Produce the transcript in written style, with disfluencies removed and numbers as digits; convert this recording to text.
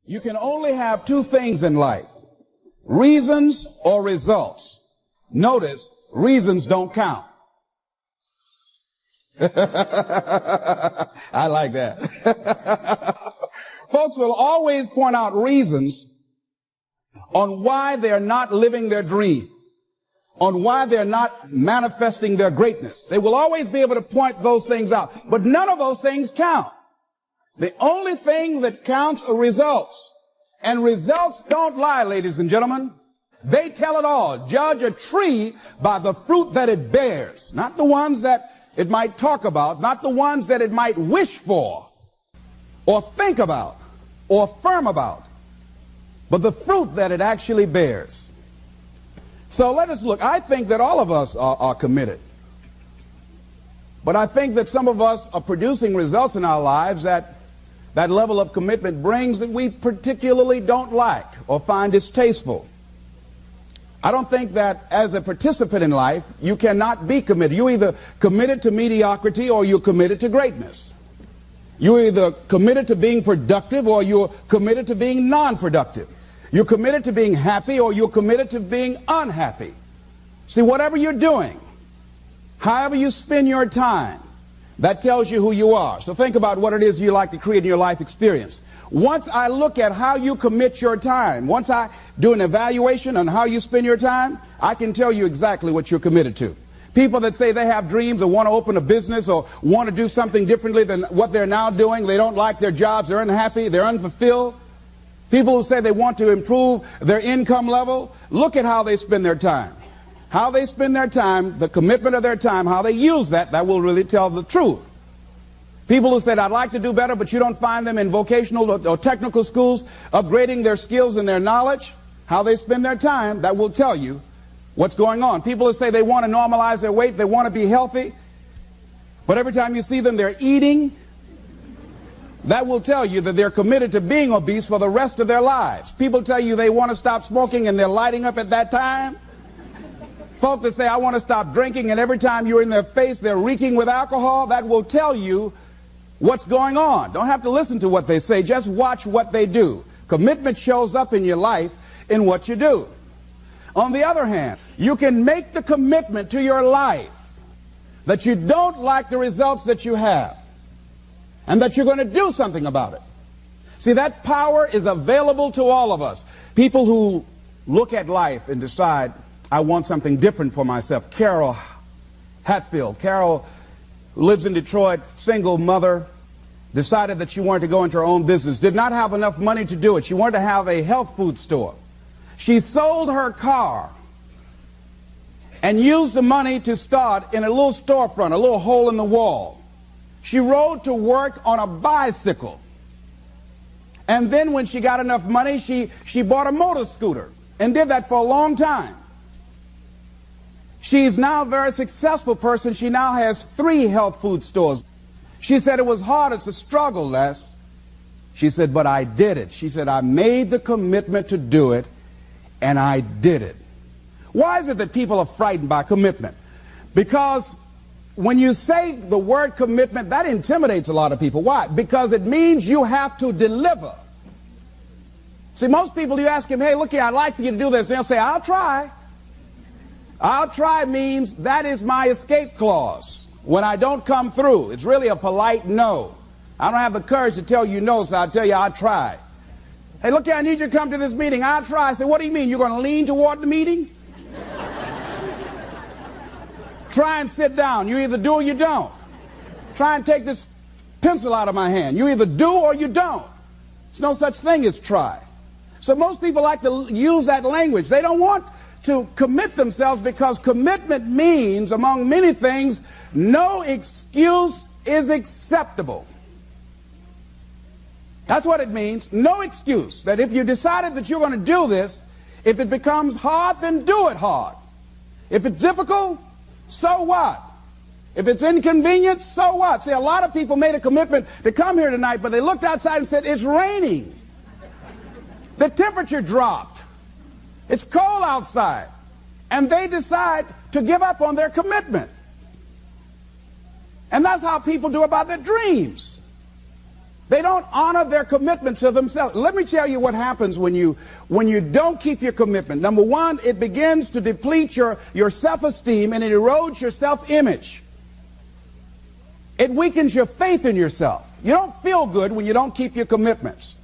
You can only have two things in life, reasons or results. Notice, reasons don't count. I like that. Folks will always point out reasons on why they're not living their dream, on why they're not manifesting their greatness. They will always be able to point those things out, but none of those things count. The only thing that counts are results. And results don't lie, ladies and gentlemen. They tell it all. Judge a tree by the fruit that it bears, not the ones that it might talk about, not the ones that it might wish for, or think about, or affirm about, but the fruit that it actually bears. So let us look. I think that all of us are committed. But I think that some of us are producing results in our lives that level of commitment brings that we particularly don't like or find distasteful. I don't think that as a participant in life, you cannot be committed. You're either committed to mediocrity or you're committed to greatness. You're either committed to being productive or you're committed to being non-productive. You're committed to being happy or you're committed to being unhappy. See, whatever you're doing, however you spend your time, that tells you who you are. So think about what it is you like to create in your life experience. Once I look at how you commit your time, once I do an evaluation on how you spend your time, I can tell you exactly what you're committed to. People that say they have dreams or want to open a business or want to do something differently than what they're now doing, they don't like their jobs, they're unhappy, they're unfulfilled. People who say they want to improve their income level, look at how they spend their time. How they spend their time, the commitment of their time, how they use that will really tell the truth. People who said, I'd like to do better, but you don't find them in vocational or technical schools upgrading their skills and their knowledge, how they spend their time, that will tell you what's going on. People who say they want to normalize their weight, they want to be healthy, but every time you see them, they're eating, that will tell you that they're committed to being obese for the rest of their lives. People tell you they want to stop smoking and they're lighting up at that time. Folk that say, I want to stop drinking, and every time you're in their face, they're reeking with alcohol, that will tell you what's going on. Don't have to listen to what they say, just watch what they do. Commitment shows up in your life in what you do. On the other hand, you can make the commitment to your life that you don't like the results that you have, and that you're going to do something about it. See, that power is available to all of us. People who look at life and decide, I want something different for myself. Carol Hatfield. Carol lives in Detroit, single mother, decided that she wanted to go into her own business, did not have enough money to do it. She wanted to have a health food store. She sold her car and used the money to start in a little storefront, a little hole in the wall. She rode to work on a bicycle. And then when she got enough money, she bought a motor scooter and did that for a long time. She's now a very successful person. She now has 3 health food stores. She said it was hard. It's a struggle, Les. She said, but I did it. She said, I made the commitment to do it, and I did it. Why is it that people are frightened by commitment? Because when you say the word commitment, that intimidates a lot of people. Why? Because it means you have to deliver. See, most people, you ask them, hey, look here, I'd like for you to do this. And they'll say, I'll try. I'll try means that is my escape clause. When I don't come through, it's really a polite no. I don't have the courage to tell you no, so I'll tell you I'll try. Hey, look here, I need you to come to this meeting. I'll try. I say, what do you mean? You're going to lean toward the meeting? Try and sit down. You either do or you don't. Try and take this pencil out of my hand. You either do or you don't. There's no such thing as try. So most people like to use that language. They don't want to commit themselves because commitment means, among many things, no excuse is acceptable. That's what it means. No excuse. That if you decided that you're going to do this, if it becomes hard, then do it hard. If it's difficult, so what? If it's inconvenient, so what? See, a lot of people made a commitment to come here tonight, but they looked outside and said, it's raining. The temperature dropped. It's cold outside. And they decide to give up on their commitment. And that's how people do about their dreams. They don't honor their commitment to themselves. Let me tell you what happens when you don't keep your commitment. Number one, it begins to deplete your self-esteem, and it erodes your self-image. It weakens your faith in yourself. You don't feel good when you don't keep your commitments.